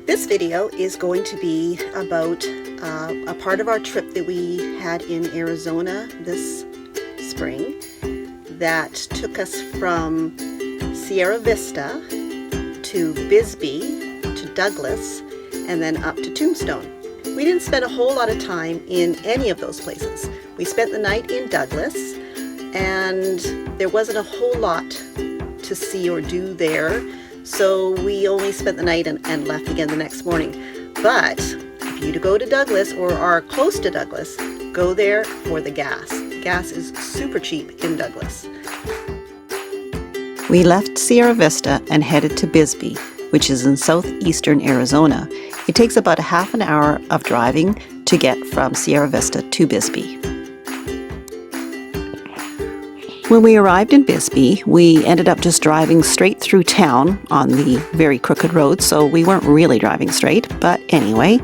This video is going to be about a part of our trip that we had in Arizona this spring that took us from Sierra Vista to Bisbee to Douglas and then up to Tombstone. We didn't spend a whole lot of time in any of those places. We spent the night in Douglas and there wasn't a whole lot to see or do there. So we only spent the night and left again the next morning. But if you go to Douglas or are close to Douglas, go there for the gas. Gas is super cheap in Douglas. We left Sierra Vista and headed to Bisbee, which is in southeastern Arizona. It takes about a half an hour of driving to get from Sierra Vista to Bisbee. When we arrived in Bisbee, we ended up just driving straight through town on the very crooked road, so we weren't really driving straight. But anyway,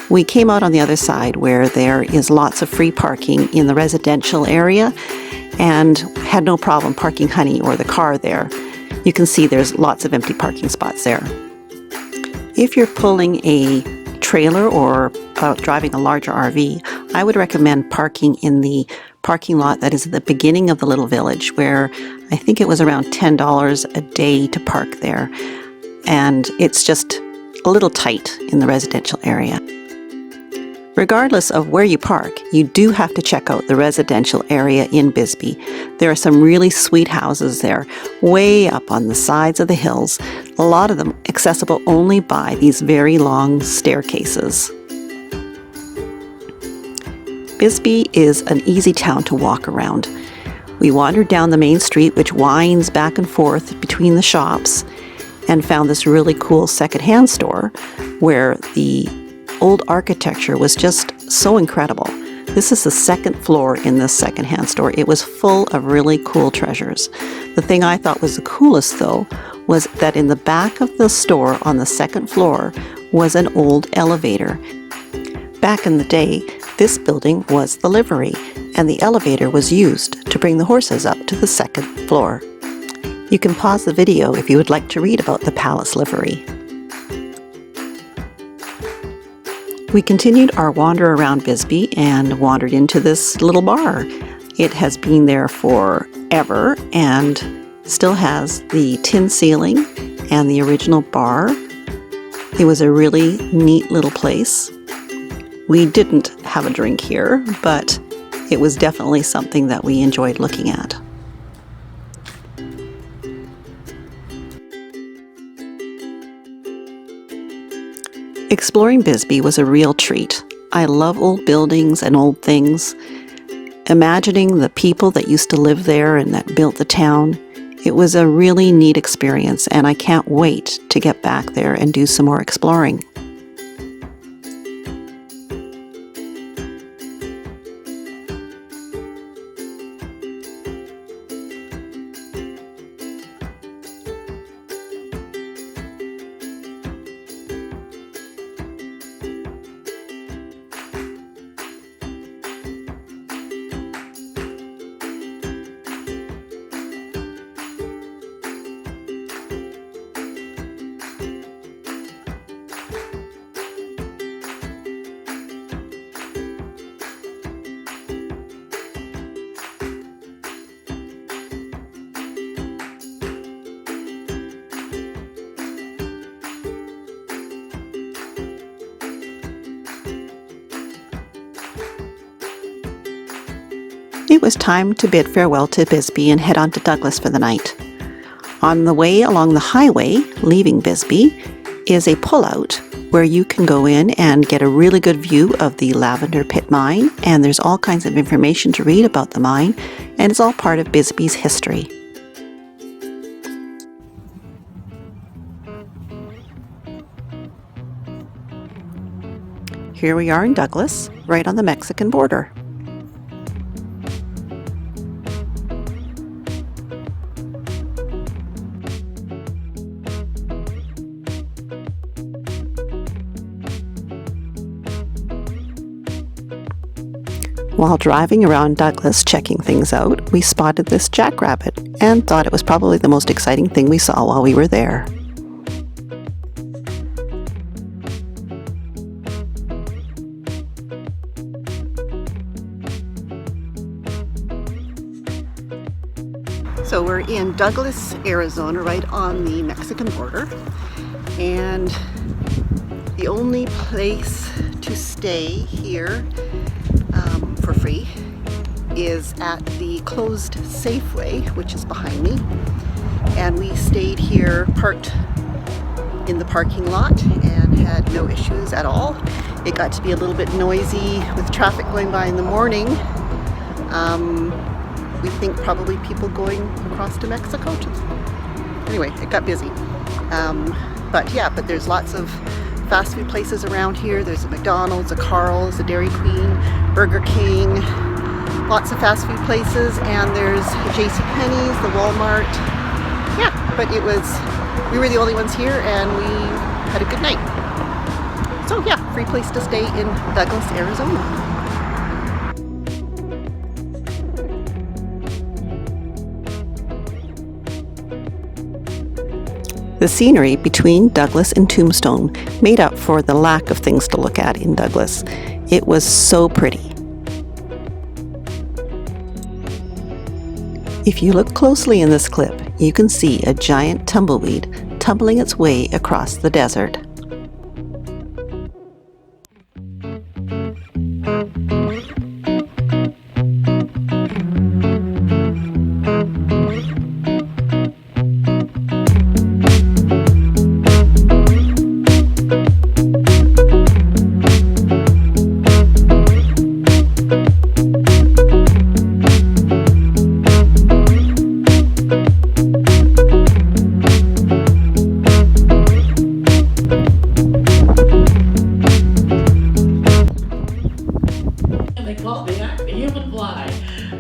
we came out on the other side where there is lots of free parking in the residential area and had no problem parking Honey or the car there. You can see there's lots of empty parking spots there. If you're pulling a trailer or driving a larger RV, I would recommend parking in the parking lot that is at the beginning of the little village, where I think it was around $10 a day to park there. And it's just a little tight in the residential area. Regardless of where you park, you do have to check out the residential area in Bisbee. There are some really sweet houses there, way up on the sides of the hills, a lot of them accessible only by these very long staircases. Bisbee is an easy town to walk around. We wandered down the main street, which winds back and forth between the shops, and found this really cool secondhand store where the old architecture was just so incredible. This is the second floor in this secondhand store. It was full of really cool treasures. The thing I thought was the coolest, though, was that in the back of the store on the second floor was an old elevator. Back in the day, this building was the livery, and the elevator was used to bring the horses up to the second floor. You can pause the video if you would like to read about the palace livery. We continued our wander around Bisbee and wandered into this little bar. It has been there forever and still has the tin ceiling and the original bar. It was a really neat little place. We didn't have a drink here, but it was definitely something that we enjoyed looking at. Exploring Bisbee was a real treat. I love old buildings and old things. Imagining the people that used to live there and that built the town, it was a really neat experience, and I can't wait to get back there and do some more exploring. It was time to bid farewell to Bisbee and head on to Douglas for the night. On the way along the highway, leaving Bisbee, is a pullout where you can go in and get a really good view of the Lavender Pit Mine, and there's all kinds of information to read about the mine, and it's all part of Bisbee's history. Here we are in Douglas, right on the Mexican border. While driving around Douglas checking things out, we spotted this jackrabbit and thought it was probably the most exciting thing we saw while we were there. So we're in Douglas, Arizona, right on the Mexican border, and the only place to stay here for free is at the closed Safeway, which is behind me, and we stayed here parked in the parking lot and had no issues at all. It got to be a little bit noisy with traffic going by in the morning. We think probably people going across to Mexico. Anyway, it got busy. But there's lots of fast food places around here. There's a McDonald's, a Carl's, a Dairy Queen, Burger King, lots of fast food places, and there's JCPenney's, the Walmart. Yeah, but we were the only ones here and we had a good night. So yeah, free place to stay in Douglas, Arizona. The scenery between Douglas and Tombstone made up for the lack of things to look at in Douglas. It was so pretty. If you look closely in this clip, you can see a giant tumbleweed tumbling its way across the desert.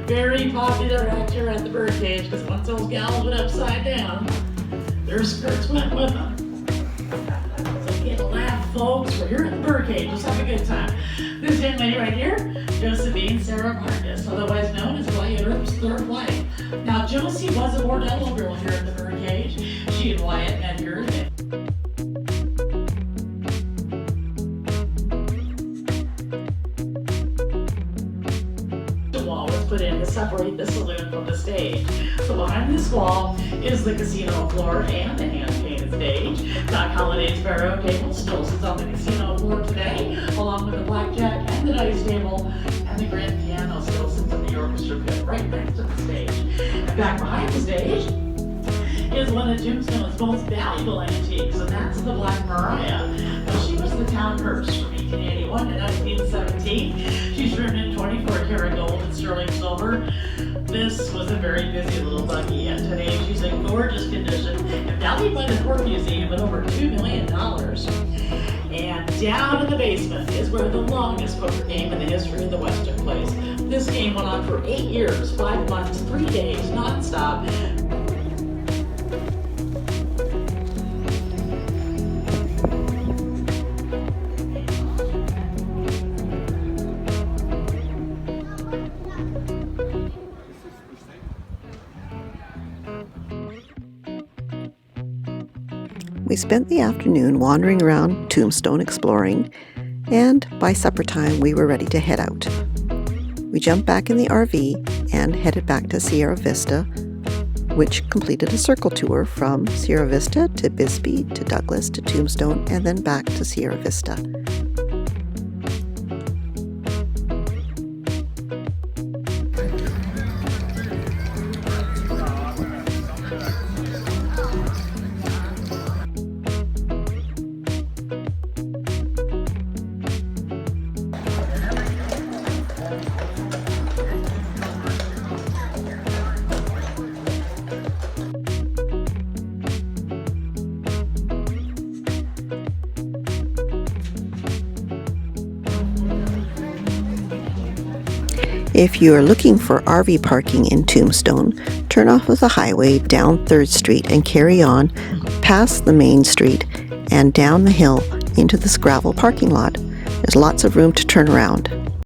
Very popular actor at the birdcage, because once those gals went upside down, their skirts went with them. So get a laugh, folks. We're here at the birdcage. Let's have a good time. This young lady right here, Josephine Sarah Marcus, otherwise known as Wyatt Earp's third wife. Now, Josie was a bordello girl here at the birdcage. She and Wyatt met here. Put in to separate the saloon from the stage. So behind this wall is the casino floor and the hand-painted stage. Doc Holliday's Faro table still sits on the casino floor today, along with the blackjack and the dice table, and the grand piano still sits in the orchestra pit right next to the stage. And back behind the stage is one of Tombstone's most valuable antiques, and that's the Black Mariah. Now, she was the town hearse from 1881 to 1917. She's trimmed in 24-karat gold and sterling silver. This was a very busy little buggy, and today she's in gorgeous condition and valued by the Court Museum at over $2 million. And down in the basement is where the longest poker game in the history of the West took place. This game went on for 8 years, 5 months, 3 days, non-stop. We spent the afternoon wandering around Tombstone exploring, and by supper time we were ready to head out. We jumped back in the RV and headed back to Sierra Vista, which completed a circle tour from Sierra Vista to Bisbee to Douglas to Tombstone and then back to Sierra Vista. If you are looking for RV parking in Tombstone, turn off of the highway down 3rd Street and carry on past the main street and down the hill into this gravel parking lot. There's lots of room to turn around.